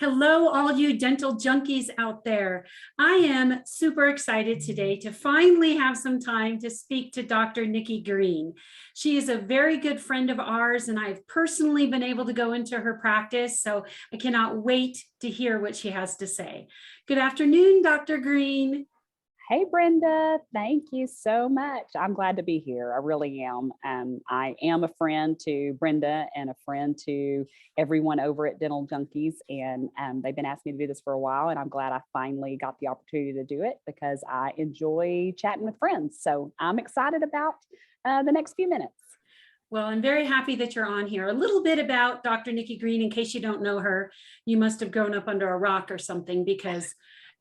Hello, all of you dental junkies out there. I am super excited today to finally have some time to speak to Dr. Nikki Green. She is a very good friend of ours, and I've personally been able to go into her practice, so I cannot wait to hear what she has to say. Good afternoon, Dr. Green. Hey, Brenda, thank you so much. I'm glad to be here. I really am. I am a friend to Brenda and a friend to everyone over at Dental Junkies. And they've been asking me to do this for a while. And I'm glad I finally got the opportunity to do it because I enjoy chatting with friends. So I'm excited about the next few minutes. Well, I'm very happy that you're on here. A little bit about Dr. Nikki Green, in case you don't know her, you must have grown up under a rock or something, because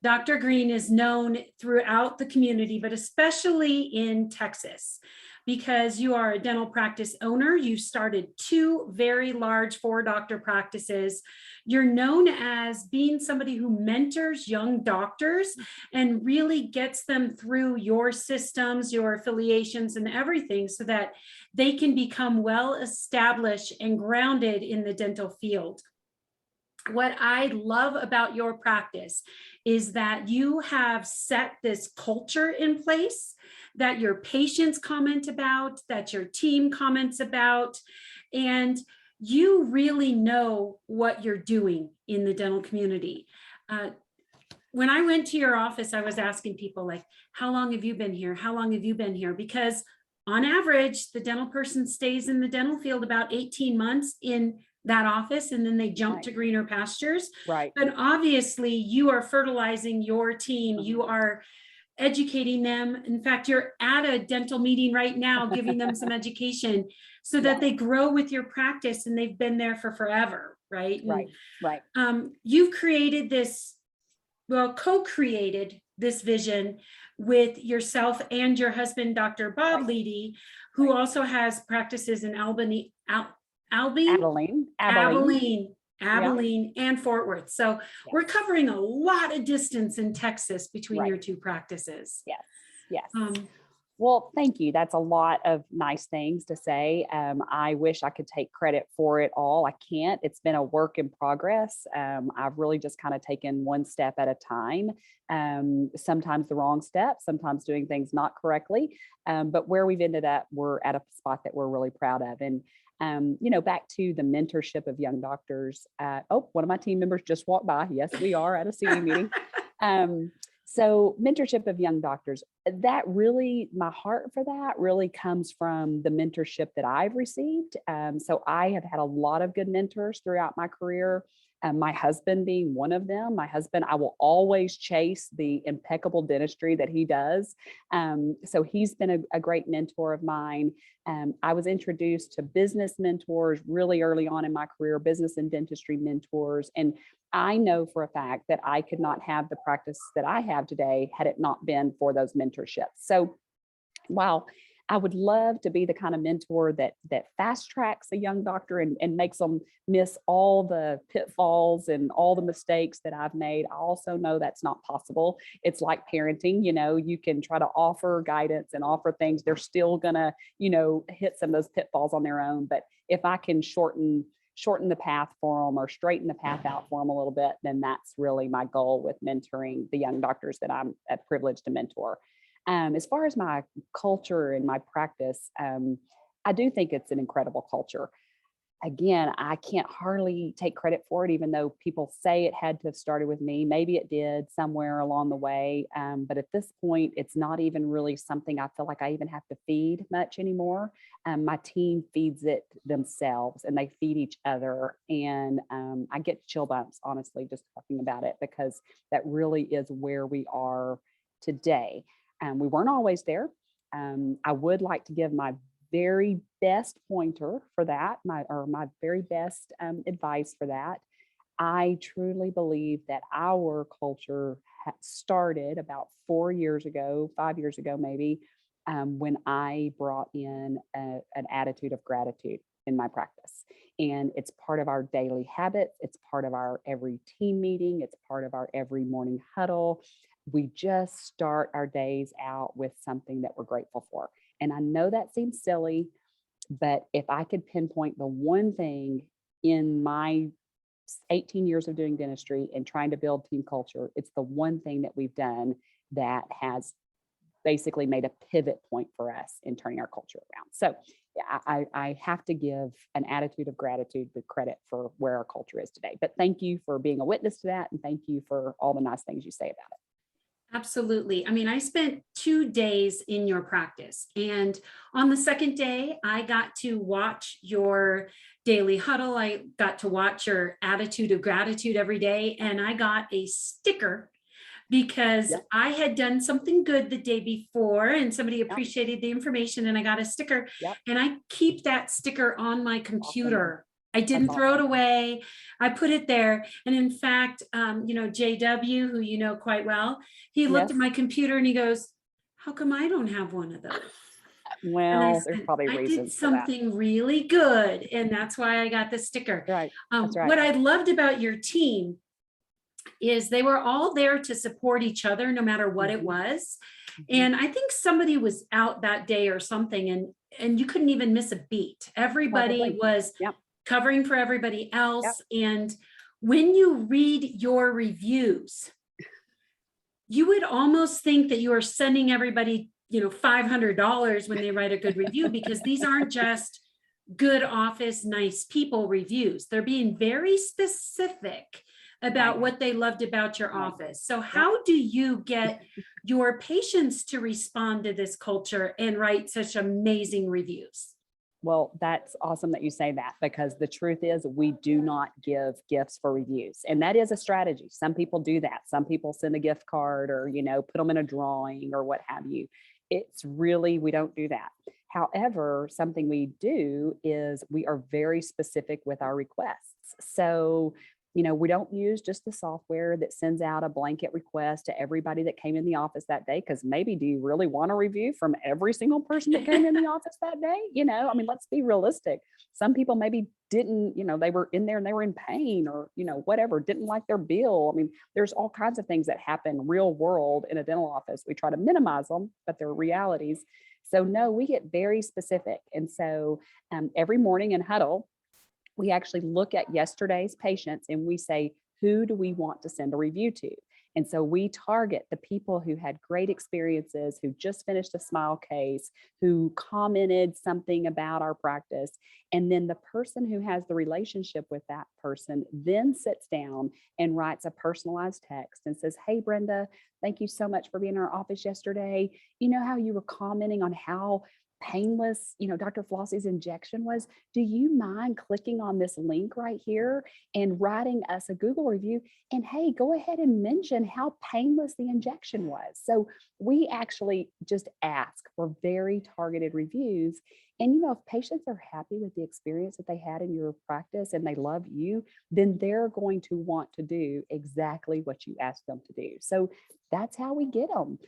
Dr. Green is known throughout the community, but especially in Texas, because you are a dental practice owner. You started two very large 4-doctor practices. You're known as being somebody who mentors young doctors and really gets them through your systems, your affiliations, and everything so that they can become well established and grounded in the dental field. What I love about your practice is that you have set this culture in place that your patients comment about, that your team comments about, and you really know what you're doing in the dental community. When I went to your office, I was asking people, like, how long have you been here? How long have you been here? Because on average, the dental person stays in the dental field about 18 months in that office, and then they jump to greener pastures. Right. But obviously you are fertilizing your team. You are educating them. In fact, you're at a dental meeting right now, giving them some education so that they grow with your practice, and they've been there for forever, right? Right, right. You've created this, well, co-created this vision with yourself and your husband, Dr. Bob Leedy, who also has practices in Abilene, and Fort Worth. So we're covering a lot of distance in Texas between your two practices. Yes, yes. Well, thank you. That's a lot of nice things to say. I wish I could take credit for it all. I can't. It's been a work in progress. I've really just kind of taken one step at a time. Sometimes the wrong step, sometimes doing things not correctly. But where we've ended up, we're at a spot that we're really proud of. And back to the mentorship of young doctors. One of my team members just walked by. Yes, we are at a CE meeting. So mentorship of young doctors, that really, my heart for that really comes from the mentorship that I've received. So I have had a lot of good mentors throughout my career. My husband being one of them. My husband, I will always chase the impeccable dentistry that he does. So he's been a great mentor of mine. I was introduced to business mentors really early on in my career, business and dentistry mentors. And I know for a fact that I could not have the practice that I have today had it not been for those mentorships. So while I would love to be the kind of mentor that fast tracks a young doctor and makes them miss all the pitfalls and all the mistakes that I've made, I also know that's not possible. It's like parenting, you can try to offer guidance and offer things. They're still gonna, hit some of those pitfalls on their own. But if I can shorten the path for them or straighten the path out for them a little bit, then that's really my goal with mentoring the young doctors that I'm privileged to mentor. As far as my culture and my practice, I do think it's an incredible culture. Again, I can't hardly take credit for it, even though people say it had to have started with me. Maybe it did somewhere along the way. But at this point, it's not even really something I feel like I even have to feed much anymore. My team feeds it themselves and they feed each other. And I get chill bumps, honestly, just talking about it, because that really is where we are today. We weren't always there. I would like to give my very best pointer for that, my very best advice for that. I truly believe that our culture started about 4 years ago, 5 years ago, maybe, when I brought in an attitude of gratitude in my practice. And it's part of our daily habits. It's part of our every team meeting. It's part of our every morning huddle. We just start our days out with something that we're grateful for. And I know that seems silly, but if I could pinpoint the one thing in my 18 years of doing dentistry and trying to build team culture, it's the one thing that we've done that has basically made a pivot point for us in turning our culture around. So yeah, I have to give an attitude of gratitude with credit for where our culture is today. But thank you for being a witness to that. And thank you for all the nice things you say about it. Absolutely. I mean, I spent 2 days in your practice, and on the second day, I got to watch your daily huddle. I got to watch your attitude of gratitude every day, and I got a sticker because Yep. I had done something good the day before and somebody Yep. appreciated the information, and I got a sticker, Yep. and I keep that sticker on my Awesome. computer. I That's didn't throw it awesome. away. I put it there. And in fact, JW, who you know quite well, he looked Yes. at my computer and he goes, "How come I don't have one of those?" And I Well, there's said, probably "I did reasons for that. something really good." And that's why I got the sticker. Right. That's right. What I loved about your team is they were all there to support each other no matter what it Mhm. was. Mhm. And I think somebody was out that day or something, and you couldn't even miss a beat. Everybody Probably. was Yep. covering for everybody Yep. else. And when you read your reviews, you would almost think that you are sending everybody, $500 when they write a good review, because these aren't just good office, nice people reviews. They're being very specific about Right. what they loved about your Right. office. So Yep. how do you get your patients to respond to this culture and write such amazing reviews? Well, that's awesome that you say that, because the truth is we do not give gifts for reviews. And that is a strategy. Some people do that. Some people send a gift card or, put them in a drawing or what have you. It's really, we don't do that. However, something we do is we are very specific with our requests. So, we don't use just the software that sends out a blanket request to everybody that came in the office that day. Because maybe, do you really want a review from every single person that came in the office that day? I mean, let's be realistic. Some people maybe didn't, they were in there and they were in pain or, whatever, didn't like their bill. I mean, there's all kinds of things that happen real world in a dental office. We try to minimize them, but they're realities. So no, we get very specific. And so every morning in huddle, we actually look at yesterday's patients and we say, who do we want to send a review to? And so we target the people who had great experiences, who just finished a smile case, who commented something about our practice. And then the person who has the relationship with that person then sits down and writes a personalized text and says, "Hey, Brenda, thank you so much for being in our office yesterday. You know how you were commenting on how painless, Dr. Flossie's injection was? Do you mind clicking on this link right here and writing us a Google review? And hey, go ahead and mention how painless the injection was." So we actually just ask for very targeted reviews. And, if patients are happy with the experience that they had in your practice and they love you, then they're going to want to do exactly what you asked them to do. So that's how we get them.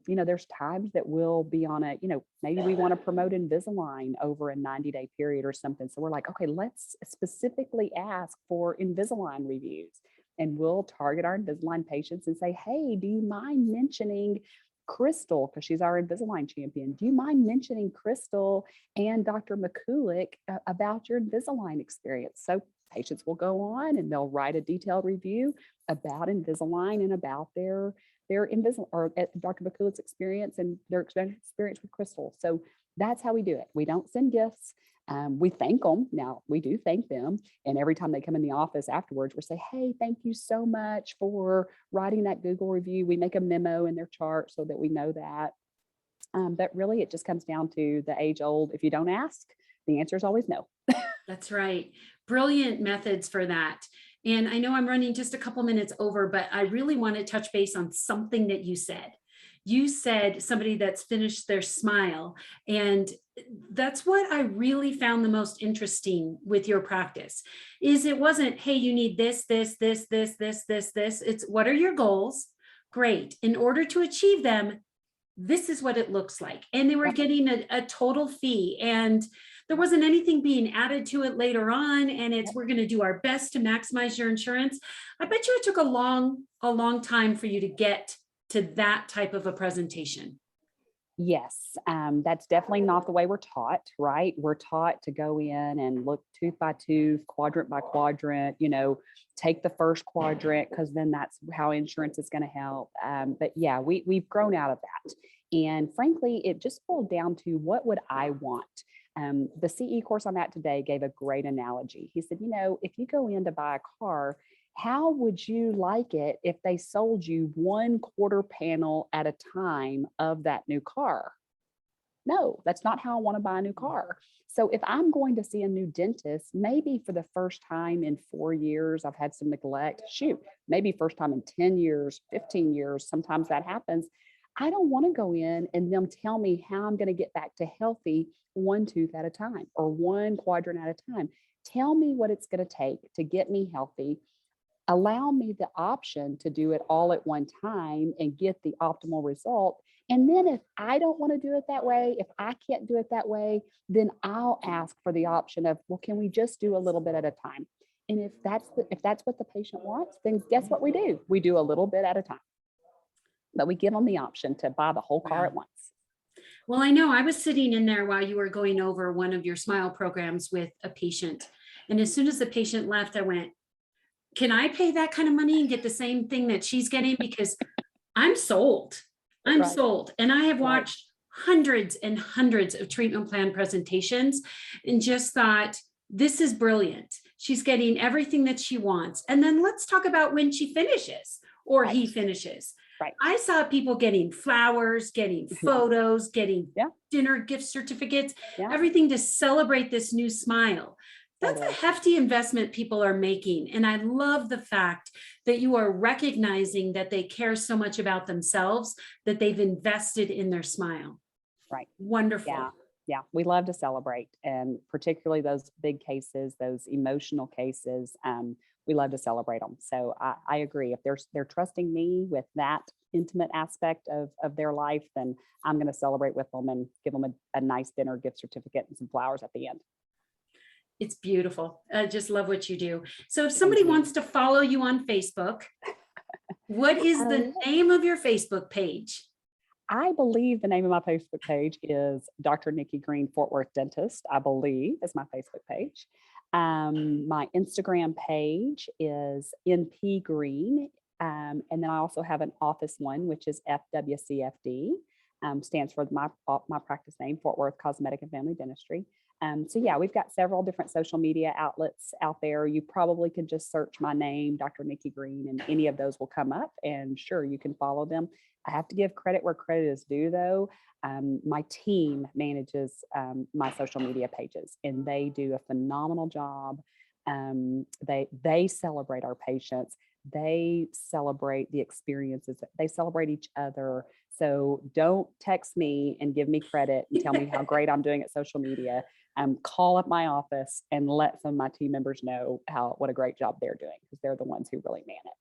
There's times that we'll be on a, maybe we want to promote Invisalign over a 90-day period or something. So we're like, okay, let's specifically ask for Invisalign reviews. And we'll target our Invisalign patients and say, hey, do you mind mentioning Crystal, because she's our Invisalign champion? Do you mind mentioning Crystal and Dr. McCulloch about your Invisalign experience? So patients will go on and they'll write a detailed review about Invisalign and about their Invisalign or Dr. McCulloch's experience and their experience with Crystal. So that's how we do it. We don't send gifts. We thank them. Now, we do thank them. And every time they come in the office afterwards, we say, hey, thank you so much for writing that Google review. We make a memo in their chart so that we know that. But really, it just comes down to the age old, if you don't ask, the answer is always no. That's right. Brilliant methods for that. And I know I'm running just a couple minutes over, but I really want to touch base on something that you said. You said somebody that's finished their smile. And that's what I really found the most interesting with your practice is it wasn't, hey, you need this, this, this, this, this, this, this. It's what are your goals? Great. In order to achieve them, this is what it looks like. And they were getting a total fee. And there wasn't anything being added to it later on. And it's, we're going to do our best to maximize your insurance. I bet you it took a long time for you to get to that type of a presentation. Yes, that's definitely not the way we're taught, right? We're taught to go in and look tooth by tooth, quadrant by quadrant, take the first quadrant because then that's how insurance is going to help. But yeah, we've grown out of that. And frankly, it just boiled down to what would I want? The CE course I'm at today gave a great analogy. He said, if you go in to buy a car, how would you like it if they sold you one quarter panel at a time of that new car? No, that's not how I want to buy a new car. So if I'm going to see a new dentist, maybe for the first time in 4 years, I've had some neglect. Shoot, maybe first time in 10 years, 15 years, sometimes that happens. I don't want to go in and them tell me how I'm going to get back to healthy one tooth at a time or one quadrant at a time. Tell me what it's going to take to get me healthy. Allow me the option to do it all at one time and get the optimal result. And then if I don't want to do it that way, if I can't do it that way, then I'll ask for the option of, well, can we just do a little bit at a time? And if that's what the patient wants, then guess what we do? We do a little bit at a time. But we give them the option to buy the whole car at once. Well, I know I was sitting in there while you were going over one of your smile programs with a patient. And as soon as the patient left, I went, can I pay that kind of money and get the same thing that she's getting? Because I'm sold. I'm Right. sold. And I have watched hundreds and hundreds of treatment plan presentations and just thought, this is brilliant. She's getting everything that she wants. And then let's talk about when she finishes or he finishes. Right. I saw people getting flowers, getting photos, getting dinner gift certificates, everything to celebrate this new smile. That's a hefty investment people are making. And I love the fact that you are recognizing that they care so much about themselves, that they've invested in their smile. Right. Wonderful. Yeah. We love to celebrate, and particularly those big cases, those emotional cases. We love to celebrate them. So I agree. If they're trusting me with that intimate aspect of their life, then I'm going to celebrate with them and give them a nice dinner gift certificate and some flowers at the end. It's beautiful. I just love what you do. So if somebody wants to follow you on Facebook, what is the name of your Facebook page? I believe the name of my Facebook page is Dr. Nikki Green, Fort Worth Dentist, I believe is my Facebook page. My Instagram page is NP Green. And then I also have an office one, which is FWCFD, stands for my practice name, Fort Worth Cosmetic and Family Dentistry. So yeah, we've got several different social media outlets out there. You probably could just search my name, Dr. Nikki Green, and any of those will come up, and sure, you can follow them. I have to give credit where credit is due though. My team manages my social media pages, and they do a phenomenal job. They celebrate our patients. They celebrate the experiences. They celebrate each other. So don't text me and give me credit and tell me how great I'm doing at social media. Call up my office and let some of my team members know what a great job they're doing, because they're the ones who really man it.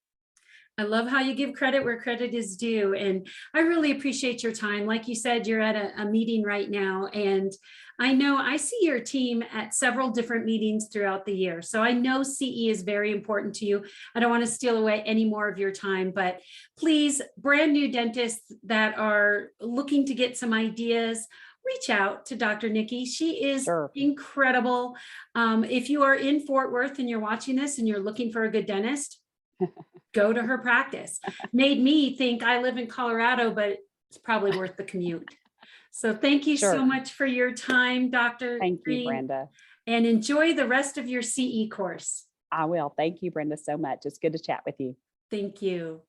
I love how you give credit where credit is due. And I really appreciate your time. Like you said, you're at a meeting right now. And I know I see your team at several different meetings throughout the year. So I know CE is very important to you. I don't want to steal away any more of your time, but please, brand new dentists that are looking to get some ideas, reach out to Dr. Nikki. She is incredible. If you are in Fort Worth and you're watching this and you're looking for a good dentist, go to her practice. Made me think I live in Colorado, but it's probably worth the commute. So thank you so much for your time, Dr. Thank Green, you, Brenda. And enjoy the rest of your CE course. I will. Thank you, Brenda, so much. It's good to chat with you. Thank you.